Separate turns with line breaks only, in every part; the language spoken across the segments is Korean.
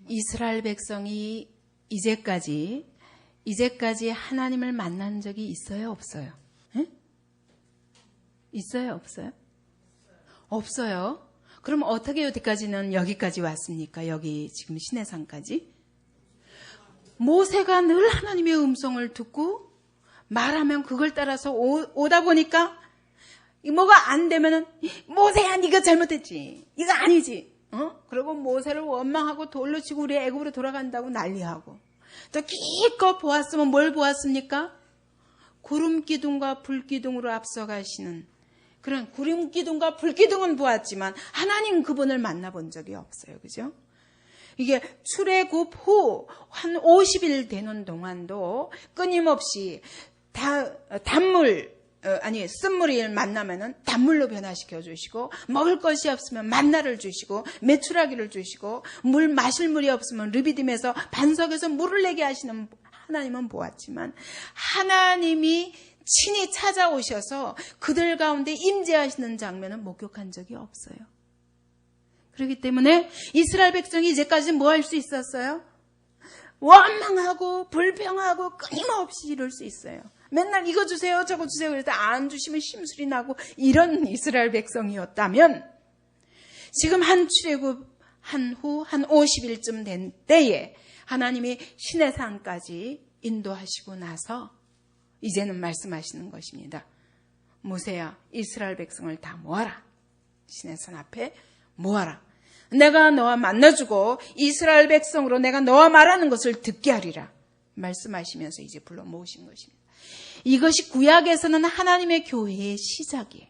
이스라엘 백성이 이제까지 하나님을 만난 적이 있어요, 없어요? 에? 있어요, 없어요? 없어요. 그럼 어떻게 여기까지 왔습니까? 여기 지금 시내산까지? 모세가 늘 하나님의 음성을 듣고 말하면 그걸 따라서 오다 보니까 뭐가 안 되면은 모세야 네가 잘못했지. 이거 아니지. 그리고 모세를 원망하고 돌로 치고 우리 애굽으로 돌아간다고 난리하고 또 기껏 보았으면 뭘 보았습니까? 구름 기둥과 불 기둥으로 앞서가시는 그런 구름 기둥과 불 기둥은 보았지만 하나님 그분을 만나본 적이 없어요. 그죠? 이게 출애굽 후 한 50일 되는 동안도 끊임없이 쓴물을 만나면은 단물로 변화시켜 주시고, 먹을 것이 없으면 만나를 주시고, 메추라기를 주시고, 마실 물이 없으면 르비딤에서 반석에서 물을 내게 하시는 하나님은 보았지만, 하나님이 친히 찾아오셔서 그들 가운데 임재하시는 장면은 목격한 적이 없어요. 그렇기 때문에 이스라엘 백성이 이제까지 뭐 할 수 있었어요? 원망하고 불평하고 끊임없이 이룰 수 있어요. 맨날 이거 주세요 저거 주세요 그래서 안 주시면 심술이 나고 이런 이스라엘 백성이었다면, 지금 한 출애굽 한 후 한 50일쯤 된 때에 하나님이 시내산까지 인도하시고 나서 이제는 말씀하시는 것입니다. 모세야, 이스라엘 백성을 다 모아라. 시내산 앞에 모아라. 내가 너와 만나주고 이스라엘 백성으로 내가 너와 말하는 것을 듣게 하리라. 말씀하시면서 이제 불러 모으신 것입니다. 이것이 구약에서는 하나님의 교회의 시작이에요.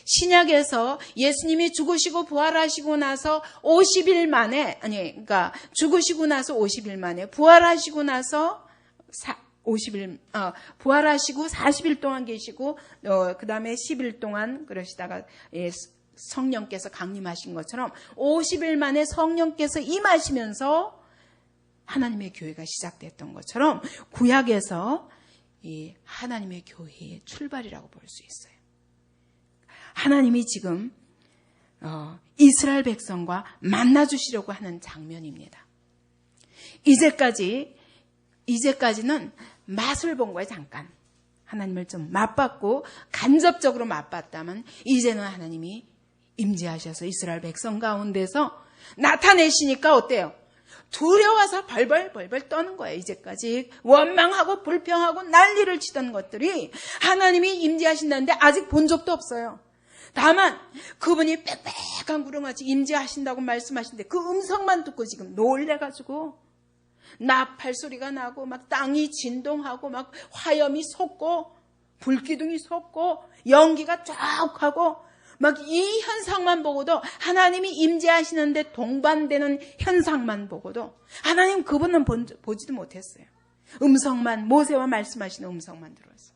신약에서 예수님이 죽으시고 부활하시고 나서 50일 만에, 죽으시고 나서 50일 만에, 부활하시고 나서 부활하시고 40일 동안 계시고, 그 다음에 10일 동안 그러시다가, 성령께서 강림하신 것처럼 50일 만에 성령께서 임하시면서 하나님의 교회가 시작됐던 것처럼 구약에서 이 하나님의 교회의 출발이라고 볼 수 있어요. 하나님이 지금 이스라엘 백성과 만나주시려고 하는 장면입니다. 이제까지는 맛을 본 거예요. 잠깐 하나님을 좀 맛봤고 간접적으로 맛봤다면, 이제는 하나님이 임재하셔서 이스라엘 백성 가운데서 나타내시니까 어때요? 두려워서 벌벌 떠는 거예요. 이제까지 원망하고 불평하고 난리를 치던 것들이 하나님이 임재하신다는데 아직 본 적도 없어요. 다만 그분이 빽빽한 구름같이 임재하신다고 말씀하시는데 그 음성만 듣고 지금 놀래가지고 나팔 소리가 나고 막 땅이 진동하고 막 화염이 솟고 불기둥이 솟고 연기가 쫙 하고 막 이 현상만 보고도, 하나님이 임재하시는데 동반되는 현상만 보고도 하나님 그분은 보지도 못했어요. 음성만, 모세와 말씀하시는 음성만 들었어요.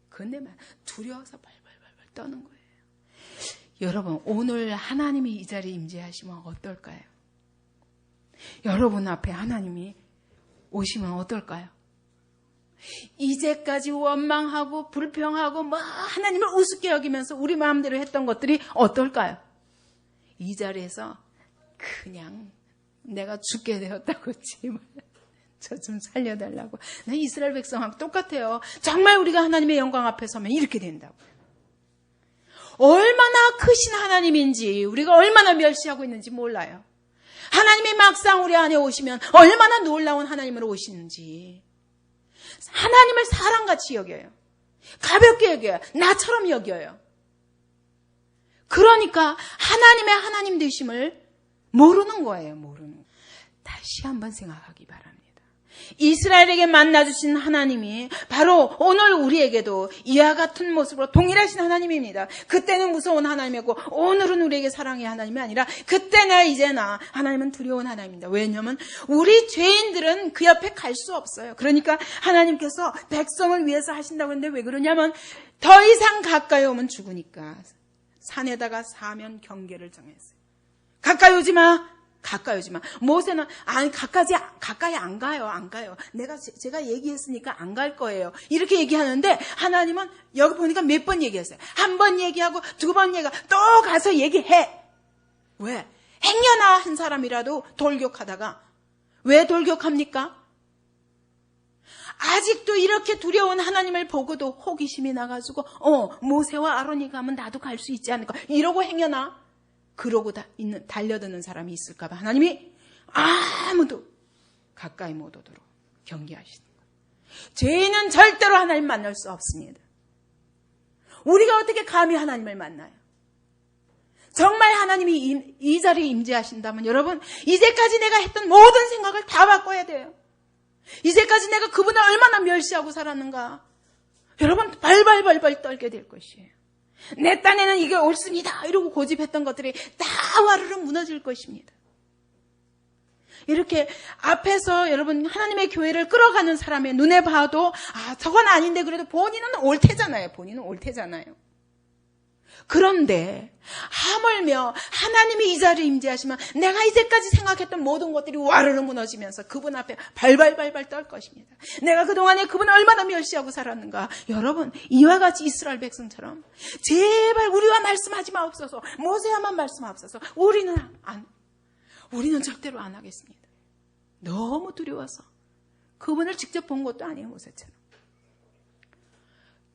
근데 막 두려워서 벌벌 떠는 거예요. 여러분, 오늘 하나님이 이 자리에 임재하시면 어떨까요? 여러분 앞에 하나님이 오시면 어떨까요? 이제까지 원망하고 불평하고 하나님을 우습게 여기면서 우리 마음대로 했던 것들이 어떨까요? 이 자리에서 그냥 내가 죽게 되었다고 제발 저 좀 살려달라고. 나 이스라엘 백성하고 똑같아요. 정말 우리가 하나님의 영광 앞에 서면 이렇게 된다고요. 얼마나 크신 하나님인지 우리가 얼마나 멸시하고 있는지 몰라요. 하나님이 막상 우리 안에 오시면 얼마나 놀라운 하나님으로 오시는지. 하나님을 사람같이 여겨요. 가볍게 여겨요. 나처럼 여겨요. 그러니까 하나님의 하나님 되심을 모르는 거예요. 모르는 거예요. 다시 한번 생각하기 바랍니다. 이스라엘에게 만나주신 하나님이 바로 오늘 우리에게도 이와 같은 모습으로 동일하신 하나님입니다. 그때는 무서운 하나님이었고 오늘은 우리에게 사랑의 하나님이 아니라 그때나 이제나 하나님은 두려운 하나님입니다. 왜냐하면 우리 죄인들은 그 옆에 갈 수 없어요. 그러니까 하나님께서 백성을 위해서 하신다고 했는데 왜 그러냐면 더 이상 가까이 오면 죽으니까 산에다가 사면 경계를 정했어요. 가까이 오지 마. 가까이 오지 마. 모세는 가까이 안 가요. 제가 얘기했으니까 안 갈 거예요. 이렇게 얘기하는데 하나님은 여기 보니까 몇 번 얘기했어요. 한 번 얘기하고 두 번 얘기하고 또 가서 얘기해. 왜? 행여나 한 사람이라도 돌격하다가, 왜 돌격합니까? 아직도 이렇게 두려운 하나님을 보고도 호기심이 나가지고 모세와 아론이 가면 나도 갈 수 있지 않을까 이러고 행여나 그러고 달려드는 사람이 있을까 봐 하나님이 아무도 가까이 못 오도록 경계하시는 거예요. 죄인은 절대로 하나님 만날 수 없습니다. 우리가 어떻게 감히 하나님을 만나요? 정말 하나님이 이 자리에 임재하신다면 여러분, 이제까지 내가 했던 모든 생각을 다 바꿔야 돼요. 이제까지 내가 그분을 얼마나 멸시하고 살았는가. 여러분, 발발발발 떨게 될 것이에요. 내 딴에는 이게 옳습니다 이러고 고집했던 것들이 다 와르르 무너질 것입니다. 이렇게 앞에서 여러분 하나님의 교회를 끌어가는 사람의 눈에 봐도 저건 아닌데 그래도 본인은 옳대잖아요. 본인은 옳대잖아요. 그런데 하물며 하나님이 이 자리에 임재하시면 내가 이제까지 생각했던 모든 것들이 와르르 무너지면서 그분 앞에 발발발발 떨 것입니다. 내가 그동안에 그분을 얼마나 멸시하고 살았는가. 여러분, 이와 같이 이스라엘 백성처럼 제발 우리와 말씀하지 마옵소서, 모세와만 말씀하옵소서. 우리는 절대로 안 하겠습니다. 너무 두려워서. 그분을 직접 본 것도 아니에요, 모세처럼.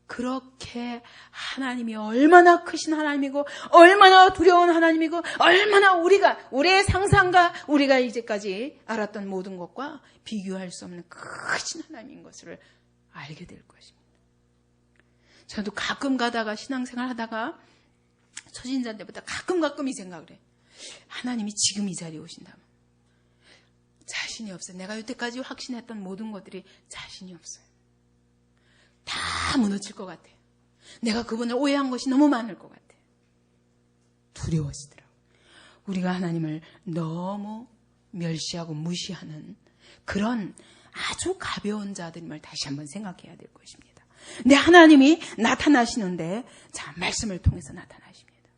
그렇게 하나님이 얼마나 크신 하나님이고 얼마나 두려운 하나님이고 얼마나 우리의 상상과 우리가 이제까지 알았던 모든 것과 비교할 수 없는 크신 하나님인 것을 알게 될 것입니다. 저도 가끔 가다가 신앙생활 하다가 초신자 때부터 가끔 이 생각을 해요. 하나님이 지금 이 자리에 오신다면 자신이 없어요. 내가 여태까지 확신했던 모든 것들이 자신이 없어요. 다 무너질 것 같아요. 내가 그분을 오해한 것이 너무 많을 것 같아요. 두려워지더라고요. 우리가 하나님을 너무 멸시하고 무시하는 그런 아주 가벼운 자들임을 다시 한번 생각해야 될 것입니다. 근데 하나님이 나타나시는데 말씀을 통해서 나타나십니다.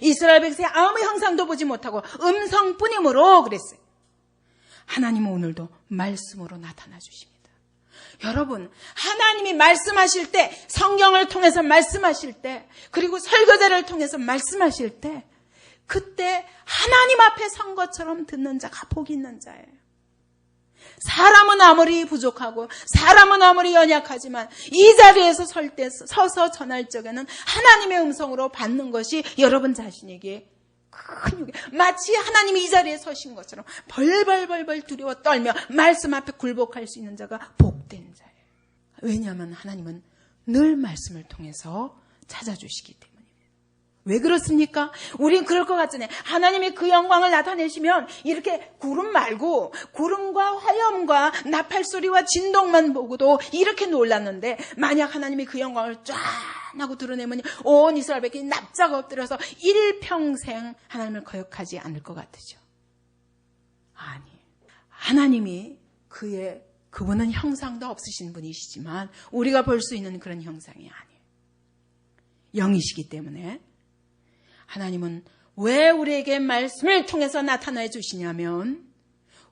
이스라엘 백성이 아무 형상도 보지 못하고 음성뿐이므로 그랬어요. 하나님은 오늘도 말씀으로 나타나 주십니다. 여러분, 하나님이 말씀하실 때, 성경을 통해서 말씀하실 때, 그리고 설교자를 통해서 말씀하실 때, 그때 하나님 앞에 선 것처럼 듣는 자가 복이 있는 자예요. 사람은 아무리 부족하고 사람은 아무리 연약하지만 이 자리에서 서서 전할 적에는 하나님의 음성으로 받는 것이 여러분 자신에게 큰 유익. 마치 하나님이 이 자리에 서신 것처럼 벌벌 두려워 떨며 말씀 앞에 굴복할 수 있는 자가 복된 자예요. 왜냐하면 하나님은 늘 말씀을 통해서 찾아주시기 때문입니다. 왜 그렇습니까? 우린 그럴 것 같잖아요. 하나님이 그 영광을 나타내시면 이렇게 구름 말고 구름과 화염과 나팔소리와 진동만 보고도 이렇게 놀랐는데, 만약 하나님이 그 영광을 쫙 하고 드러내면 온 이스라엘 백성이 납작 엎드려서 일평생 하나님을 거역하지 않을 것 같으죠. 아니, 하나님이 그분은 형상도 없으신 분이시지만 우리가 볼 수 있는 그런 형상이 아니에요. 영이시기 때문에 하나님은 왜 우리에게 말씀을 통해서 나타내 주시냐면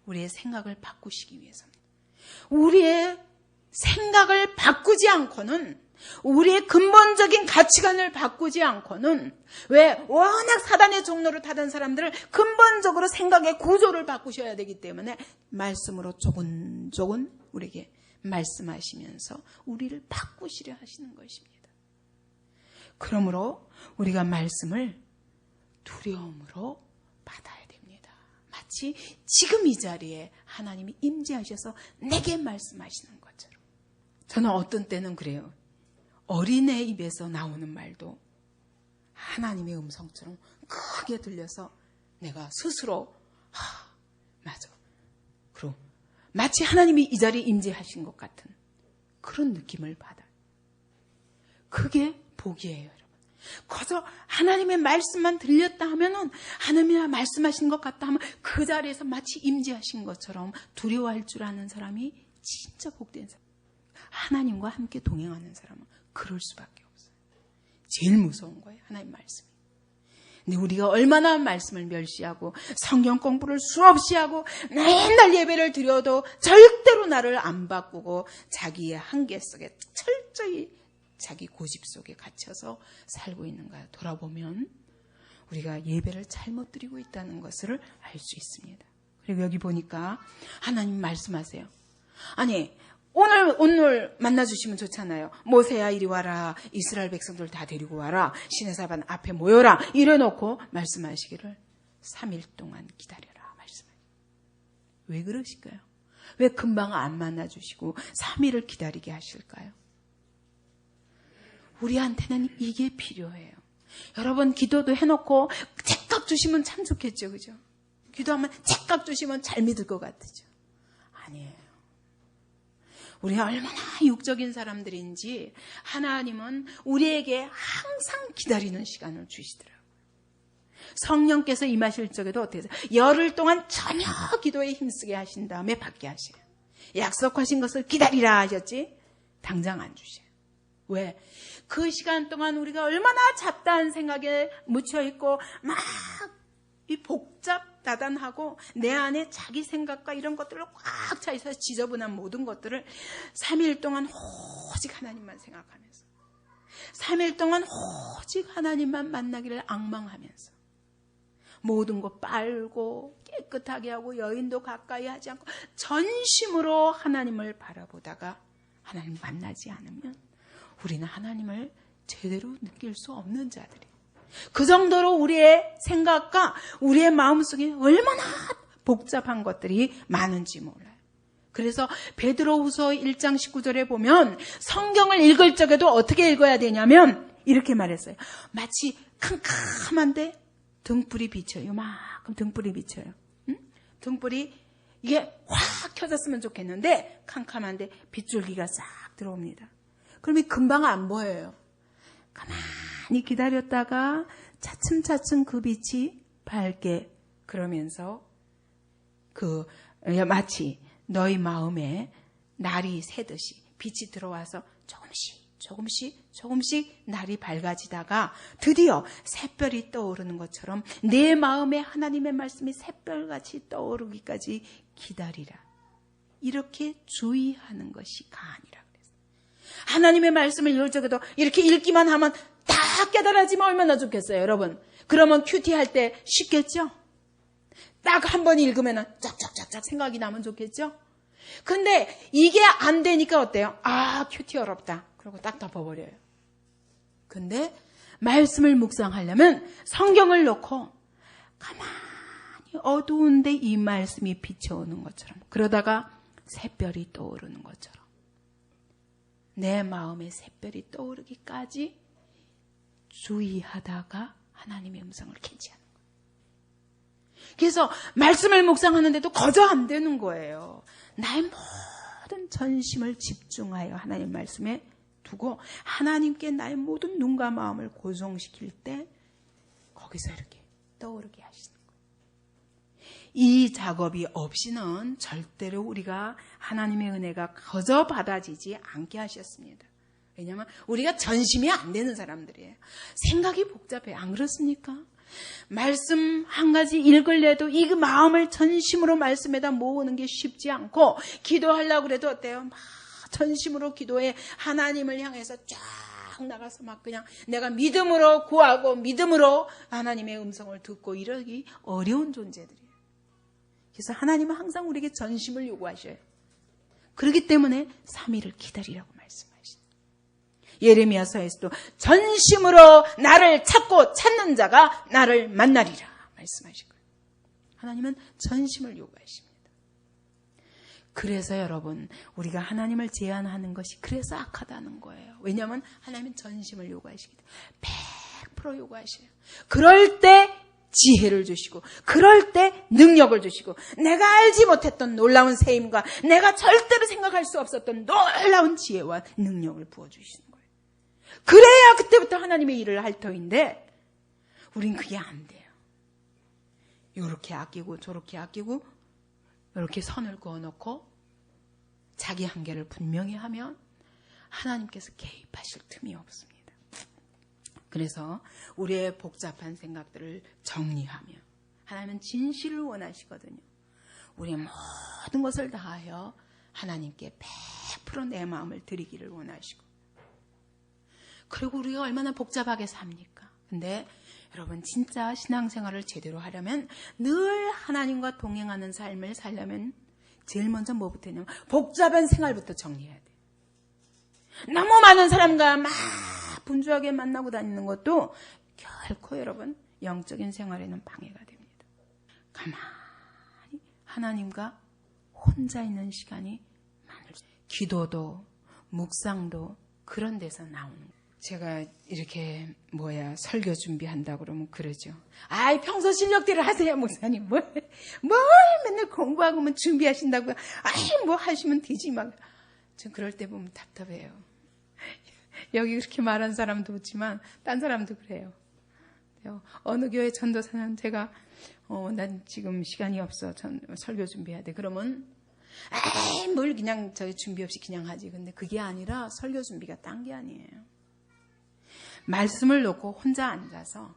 우리의 생각을 바꾸시기 위해서입니다. 우리의 생각을 바꾸지 않고는, 우리의 근본적인 가치관을 바꾸지 않고는, 왜? 워낙 사단의 종로를 타던 사람들을 근본적으로 생각의 구조를 바꾸셔야 되기 때문에 말씀으로 조근조근 우리에게 말씀하시면서 우리를 바꾸시려 하시는 것입니다. 그러므로 우리가 말씀을 두려움으로 받아야 됩니다. 마치 지금 이 자리에 하나님이 임재하셔서 내게 말씀하시는 것처럼. 저는 어떤 때는 그래요. 어린애 입에서 나오는 말도 하나님의 음성처럼 크게 들려서 내가 스스로 맞아. 그리고 마치 하나님이 이 자리에 임재하신 것 같은 그런 느낌을 받아요. 그게 복이에요, 여러분. 거저 하나님의 말씀만 들렸다 하면은, 하나님이 말씀하신 것 같다 하면 그 자리에서 마치 임재하신 것처럼 두려워할 줄 아는 사람이 진짜 복된 사람. 하나님과 함께 동행하는 사람은 그럴 수밖에 없어요. 제일 무서운 거예요, 하나님 말씀이. 근데 우리가 얼마나 말씀을 멸시하고 성경 공부를 수없이 하고 맨날 예배를 드려도 절대로 나를 안 바꾸고 자기의 한계 속에 철저히 자기 고집 속에 갇혀서 살고 있는가 돌아보면 우리가 예배를 잘못 드리고 있다는 것을 알 수 있습니다. 그리고 여기 보니까 하나님 말씀하세요. 아니, 오늘 만나주시면 좋잖아요. 모세야 이리 와라. 이스라엘 백성들 다 데리고 와라. 시내사반 앞에 모여라. 이래놓고 말씀하시기를 3일 동안 기다려라. 말씀하세요. 왜 그러실까요? 왜 금방 안 만나주시고 3일을 기다리게 하실까요? 우리한테는 이게 필요해요. 여러분 기도도 해놓고 째깍 주시면 참 좋겠죠. 그죠? 기도하면 째깍 주시면 잘 믿을 것 같으죠. 아니에요. 우리가 얼마나 육적인 사람들인지 하나님은 우리에게 항상 기다리는 시간을 주시더라고요. 성령께서 임하실 적에도 어떻게 해서 열흘 동안 전혀 기도에 힘쓰게 하신 다음에 받게 하셔요. 약속하신 것을 기다리라 하셨지 당장 안 주셔요. 왜? 그 시간 동안 우리가 얼마나 잡다한 생각에 묻혀있고 막 이 복잡다단하고 내 안에 자기 생각과 이런 것들로 꽉 차 있어서 지저분한 모든 것들을 3일 동안 오직 하나님만 생각하면서 3일 동안 오직 하나님만 만나기를 앙망하면서 모든 거 빨고 깨끗하게 하고 여인도 가까이 하지 않고 전심으로 하나님을 바라보다가 하나님 만나지 않으면 우리는 하나님을 제대로 느낄 수 없는 자들이에요. 그 정도로 우리의 생각과 우리의 마음속에 얼마나 복잡한 것들이 많은지 몰라요. 그래서 베드로후서 1장 19절에 보면 성경을 읽을 적에도 어떻게 읽어야 되냐면 이렇게 말했어요. 마치 캄캄한데 등불이 비쳐요. 요만큼 등불이 비쳐요. 응? 등불이 이게 확 켜졌으면 좋겠는데 캄캄한데 빗줄기가 싹 들어옵니다. 그러면 금방 안 보여요. 가만히 기다렸다가 차츰차츰 그 빛이 밝게 그러면서 마치 너희 마음에 날이 새듯이 빛이 들어와서 조금씩 날이 밝아지다가 드디어 샛별이 떠오르는 것처럼 내 마음에 하나님의 말씀이 샛별같이 떠오르기까지 기다리라. 이렇게 주의하는 것이 가안이라 그랬어요. 하나님의 말씀을 읽을 적에도 이렇게 읽기만 하면 다 깨달아지면 얼마나 좋겠어요, 여러분. 그러면 큐티 할 때 쉽겠죠? 딱 한 번 읽으면 쫙쫙쫙쫙 생각이 나면 좋겠죠? 근데 이게 안 되니까 어때요? 아, 큐티 어렵다. 그러고 딱 덮어버려요. 근데 말씀을 묵상하려면 성경을 놓고 가만히 어두운데 이 말씀이 비춰오는 것처럼 그러다가 샛별이 떠오르는 것처럼 내 마음에 샛별이 떠오르기까지 주의하다가 하나님의 음성을 캐치하는 거예요. 그래서 말씀을 묵상하는데도 거저 안 되는 거예요. 나의 모든 전심을 집중하여 하나님 말씀에 두고 하나님께 나의 모든 눈과 마음을 고정시킬 때 거기서 이렇게 떠오르게 하시는 거예요. 이 작업이 없이는 절대로 우리가 하나님의 은혜가 거저 받아지지 않게 하셨습니다. 왜냐하면 우리가 전심이 안 되는 사람들이에요. 생각이 복잡해요. 안 그렇습니까? 말씀 한 가지 읽을래도 이 마음을 전심으로 말씀에다 모으는 게 쉽지 않고 기도하려고 그래도 어때요? 막 전심으로 기도해 하나님을 향해서 쫙 나가서 막 그냥 내가 믿음으로 구하고 믿음으로 하나님의 음성을 듣고 이러기 어려운 존재들이에요. 그래서 하나님은 항상 우리에게 전심을 요구하셔요. 그렇기 때문에 3일을 기다리라고 말씀하시죠. 예레미야서에서도 전심으로 나를 찾고 찾는 자가 나를 만나리라 말씀하시고요. 하나님은 전심을 요구하십니다. 그래서 여러분 우리가 하나님을 제한하는 것이 그래서 악하다는 거예요. 왜냐하면 하나님은 전심을 요구하시기 때문에 100% 요구하셔요. 그럴 때 지혜를 주시고 그럴 때 능력을 주시고 내가 알지 못했던 놀라운 세임과 내가 절대로 생각할 수 없었던 놀라운 지혜와 능력을 부어주시는 거예요. 그래야 그때부터 하나님의 일을 할 터인데 우린 그게 안 돼요. 이렇게 아끼고 저렇게 아끼고 이렇게 선을 그어놓고 자기 한계를 분명히 하면 하나님께서 개입하실 틈이 없습니다. 그래서 우리의 복잡한 생각들을 정리하며 하나님은 진실을 원하시거든요. 우리의 모든 것을 다하여 하나님께 100% 내 마음을 드리기를 원하시고 그리고 우리가 얼마나 복잡하게 삽니까? 근데 여러분 진짜 신앙생활을 제대로 하려면 늘 하나님과 동행하는 삶을 살려면 제일 먼저 뭐부터 했냐면 복잡한 생활부터 정리해야 돼. 너무 많은 사람과 막 분주하게 만나고 다니는 것도 결코 여러분 영적인 생활에는 방해가 됩니다. 가만히 하나님과 혼자 있는 시간이 많을 수 있어요. 기도도 묵상도 그런 데서 나오는 거예요. 제가 이렇게 설교 준비한다고 그러면 그러죠. 아이 평소 실력대로 하세요 목사님. 뭘 맨날 공부하고 준비하신다고요. 아이 뭐 하시면 되지 막. 전 그럴 때 보면 답답해요. 여기 그렇게 말한 사람도 없지만 딴 사람도 그래요. 어느 교회 전도사는 제가 난 지금 시간이 없어. 설교 준비해야 돼. 그러면 뭘 그냥 준비 없이 그냥 하지. 근데 그게 아니라 설교 준비가 딴 게 아니에요. 말씀을 놓고 혼자 앉아서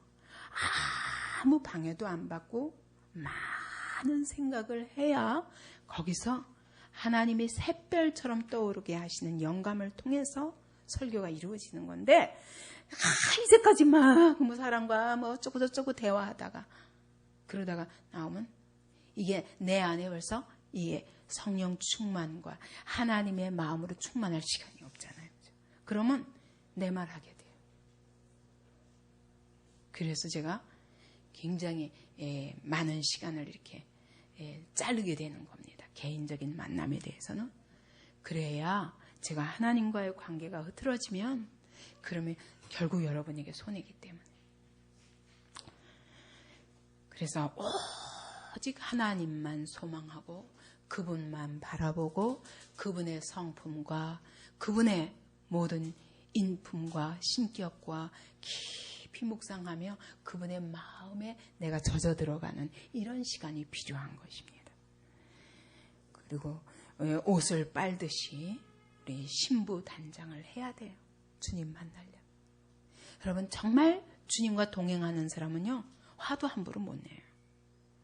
아무 방해도 안 받고 많은 생각을 해야 거기서 하나님이 샛별처럼 떠오르게 하시는 영감을 통해서 설교가 이루어지는 건데 이제까지 막 사람과 어쩌고저쩌고 대화하다가 그러다가 나오면 이게 내 안에 벌써 이게 성령 충만과 하나님의 마음으로 충만할 시간이 없잖아요. 그러면 내 말 하게 돼요. 그래서 제가 굉장히 많은 시간을 이렇게 자르게 되는 겁니다. 개인적인 만남에 대해서는. 그래야 제가 하나님과의 관계가 흐트러지면 그러면 결국 여러분에게 손해이기 때문에. 그래서 오직 하나님만 소망하고 그분만 바라보고 그분의 성품과 그분의 모든 인품과 신격과 깊이 묵상하며 그분의 마음에 내가 젖어 들어가는 이런 시간이 필요한 것입니다. 그리고 옷을 빨듯이 우리 신부 단장을 해야 돼요. 주님 만나려면. 여러분 정말 주님과 동행하는 사람은요 화도 함부로 못 내요.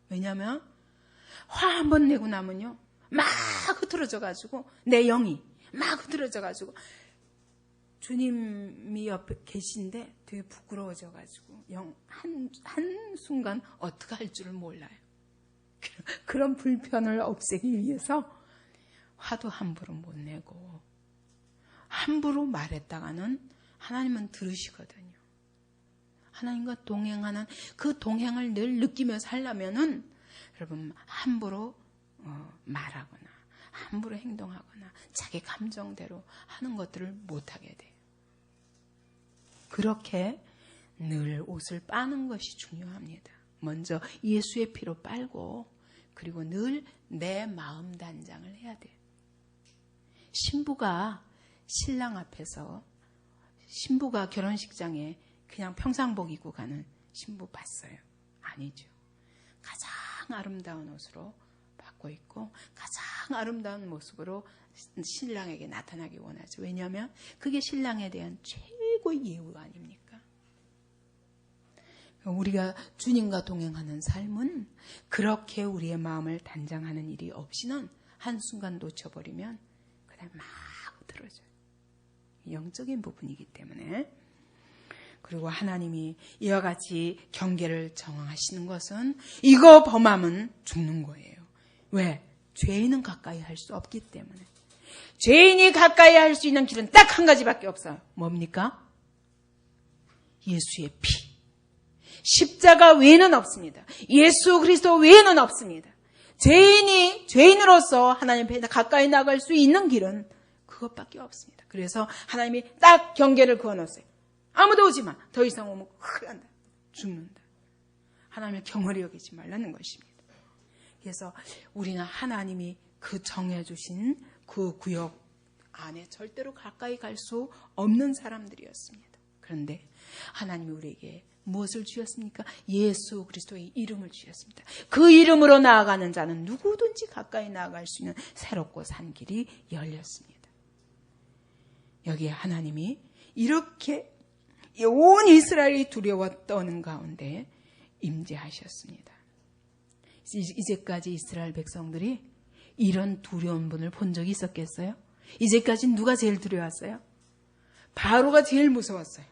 왜냐하면 화 한 번 내고 나면요 막 흐트러져가지고 내 영이 막 흐트러져가지고 주님이 옆에 계신데 되게 부끄러워져가지고 한순간 어떻게 할 줄을 몰라요. 그런 불편을 없애기 위해서 화도 함부로 못 내고 함부로 말했다가는 하나님은 들으시거든요. 하나님과 동행하는 그 동행을 늘 느끼며 살려면은 여러분 함부로 말하거나 함부로 행동하거나 자기 감정대로 하는 것들을 못하게 돼요. 그렇게 늘 옷을 빠는 것이 중요합니다. 먼저 예수의 피로 빨고 그리고 늘 내 마음 단장을 해야 돼요. 신부가 신랑 앞에서 신부가 결혼식장에 그냥 평상복 입고 가는 신부 봤어요? 아니죠. 가장 아름다운 옷으로 받고 있고 가장 아름다운 모습으로 신랑에게 나타나기 원하죠. 왜냐하면 그게 신랑에 대한 최고의 예우 아닙니까? 우리가 주님과 동행하는 삶은 그렇게 우리의 마음을 단장하는 일이 없이는 한순간 놓쳐버리면 그다음 막 흐트러져요. 영적인 부분이기 때문에. 그리고 하나님이 이와 같이 경계를 정하시는 것은 이거 범하면 죽는 거예요. 왜? 죄인은 가까이 할 수 없기 때문에. 죄인이 가까이 할 수 있는 길은 딱 한 가지밖에 없어요. 뭡니까? 예수의 피. 십자가 외에는 없습니다. 예수 그리스도 외에는 없습니다. 죄인이 죄인으로서 하나님 앞에 가까이 나갈 수 있는 길은 그것밖에 없습니다. 그래서 하나님이 딱 경계를 그어놓았어요. 아무도 오지 마. 더 이상 오면 큰일 난다. 죽는다. 하나님을 경홀히 여기지 말라는 것입니다. 그래서 우리는 하나님이 그 정해주신 그 구역 안에 절대로 가까이 갈 수 없는 사람들이었습니다. 그런데 하나님이 우리에게 무엇을 주셨습니까? 예수 그리스도의 이름을 주셨습니다. 그 이름으로 나아가는 자는 누구든지 가까이 나아갈 수 있는 새롭고 산 길이 열렸습니다. 여기에 하나님이 이렇게 온 이스라엘이 두려워 떠는 가운데 임재하셨습니다. 이제까지 이스라엘 백성들이 이런 두려운 분을 본 적이 있었겠어요? 이제까지 누가 제일 두려웠어요? 바로가 제일 무서웠어요.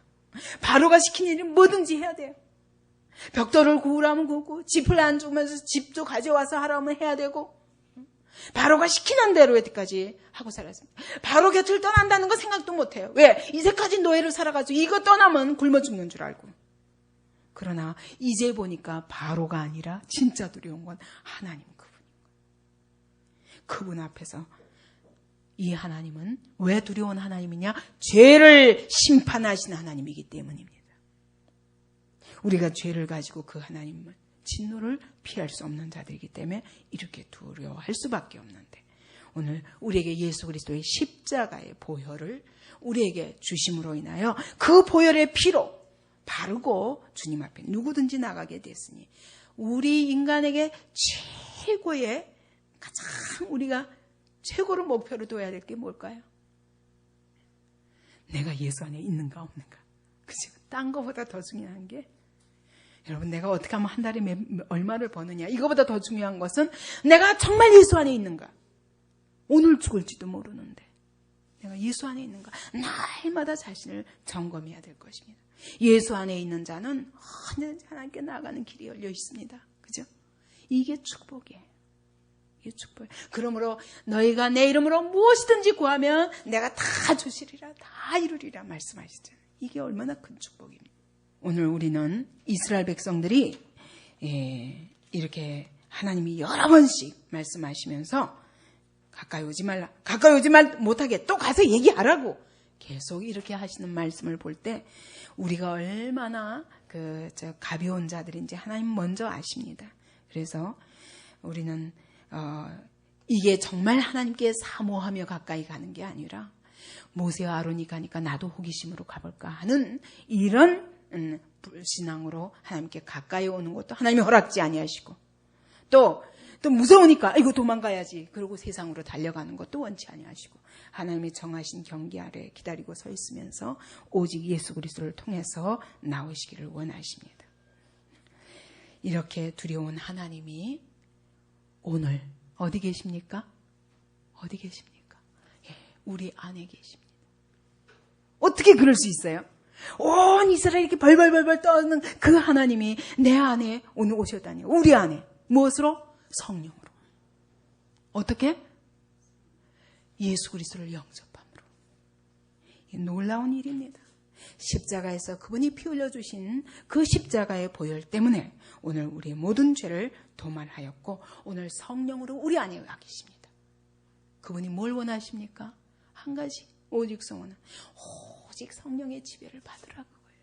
바로가 시킨 일은 뭐든지 해야 돼요. 벽돌을 구우라면 구우고 짚을 안 주면서 집도 가져와서 하라면 해야 되고 바로가 시키는 대로 여태까지 하고 살았습니다. 바로 곁을 떠난다는 거 생각도 못해요. 왜? 이제까지 노예를 살아가지고 이거 떠나면 굶어 죽는 줄 알고. 그러나 이제 보니까 바로가 아니라 진짜 두려운 건 하나님 그분 앞에서 이 하나님은 왜 두려운 하나님이냐? 죄를 심판하시는 하나님이기 때문입니다. 우리가 죄를 가지고 그 하나님을 진노를 피할 수 없는 자들이기 때문에 이렇게 두려워할 수밖에 없는데 오늘 우리에게 예수 그리스도의 십자가의 보혈을 우리에게 주심으로 인하여 그 보혈의 피로 바르고 주님 앞에 누구든지 나가게 됐으니 우리 인간에게 최고의 가장 우리가 최고로 목표로 둬야 될 게 뭘까요? 내가 예수 안에 있는가 없는가. 그죠? 딴 거보다 더 중요한 게 여러분 내가 어떻게 하면 한 달에 얼마를 버느냐. 이거보다 더 중요한 것은 내가 정말 예수 안에 있는가. 오늘 죽을지도 모르는데 내가 예수 안에 있는가. 날마다 자신을 점검해야 될 것입니다. 예수 안에 있는 자는 언제든지 하나님께 나아가는 길이 열려 있습니다. 그죠? 이게 축복이에요. 축복. 그러므로 너희가 내 이름으로 무엇이든지 구하면 내가 다 주시리라, 다 이루리라 말씀하시죠. 이게 얼마나 큰 축복입니다. 오늘 우리는 이스라엘 백성들이 이렇게 하나님이 여러 번씩 말씀하시면서 가까이 오지 말라, 가까이 오지 못하게 또 가서 얘기하라고 계속 이렇게 하시는 말씀을 볼 때 우리가 얼마나 가벼운 자들인지 하나님 먼저 아십니다. 그래서 우리는 이게 정말 하나님께 사모하며 가까이 가는 게 아니라 모세와 아론이 가니까 나도 호기심으로 가볼까 하는 이런 불신앙으로 하나님께 가까이 오는 것도 하나님이 허락지 아니하시고 또 무서우니까 이거 도망가야지 그러고 세상으로 달려가는 것도 원치 아니하시고 하나님의 정하신 경계 아래 기다리고 서 있으면서 오직 예수 그리스도를 통해서 나오시기를 원하십니다. 이렇게 두려운 하나님이 오늘 어디 계십니까? 어디 계십니까? 예, 우리 안에 계십니다. 어떻게 그럴 수 있어요? 온 이스라엘이 이렇게 벌벌벌벌 떠는 그 하나님이 내 안에 오늘 오셨다니. 우리 안에. 무엇으로? 성령으로. 어떻게? 예수 그리스도를 영접함으로. 놀라운 일입니다. 십자가에서 그분이 피 흘려주신 그 십자가의 보혈 때문에 오늘 우리의 모든 죄를 도말하였고 오늘 성령으로 우리 안에 와 계십니다. 그분이 뭘 원하십니까? 한 가지 오직 성원은 오직 성령의 지배를 받으라고 거예요.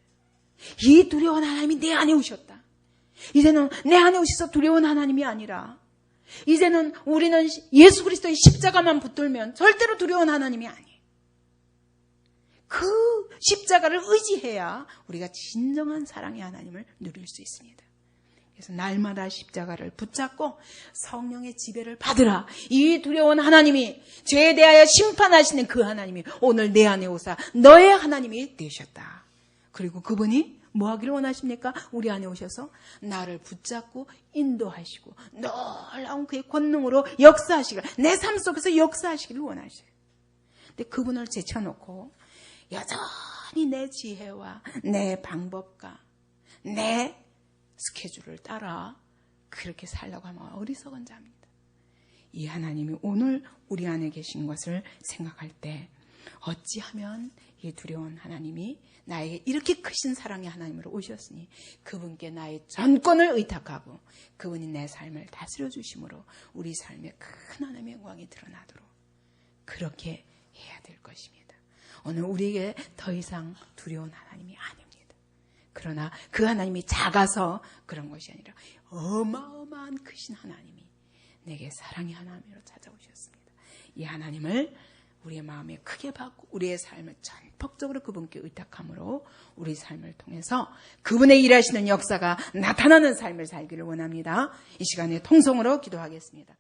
이 두려운 하나님이 내 안에 오셨다. 이제는 내 안에 오셔서 두려운 하나님이 아니라 이제는 우리는 예수 그리스도의 십자가만 붙들면 절대로 두려운 하나님이 아니에요. 그 십자가를 의지해야 우리가 진정한 사랑의 하나님을 누릴 수 있습니다. 그래서 날마다 십자가를 붙잡고 성령의 지배를 받으라. 이 두려운 하나님이 죄에 대하여 심판하시는 그 하나님이 오늘 내 안에 오사 너의 하나님이 되셨다. 그리고 그분이 뭐 하기를 원하십니까? 우리 안에 오셔서 나를 붙잡고 인도하시고 놀라운 그의 권능으로 역사하시기를 내 삶 속에서 역사하시기를 원하셔요. 근데 그분을 제쳐놓고 여전히 내 지혜와 내 방법과 내 스케줄을 따라 그렇게 살려고 하면 어리석은 자입니다. 이 하나님이 오늘 우리 안에 계신 것을 생각할 때 어찌하면 이 두려운 하나님이 나에게 이렇게 크신 사랑의 하나님으로 오셨으니 그분께 나의 전권을 의탁하고 그분이 내 삶을 다스려 주심으로 우리 삶에 큰 하나님의 영광이 드러나도록 그렇게 해야 될 것입니다. 오늘 우리에게 더 이상 두려운 하나님이 아닙니다. 그러나 그 하나님이 작아서 그런 것이 아니라 어마어마한 크신 하나님이 내게 사랑의 하나님으로 찾아오셨습니다. 이 하나님을 우리의 마음에 크게 받고 우리의 삶을 전폭적으로 그분께 의탁함으로 우리 삶을 통해서 그분의 일하시는 역사가 나타나는 삶을 살기를 원합니다. 이 시간에 통성으로 기도하겠습니다.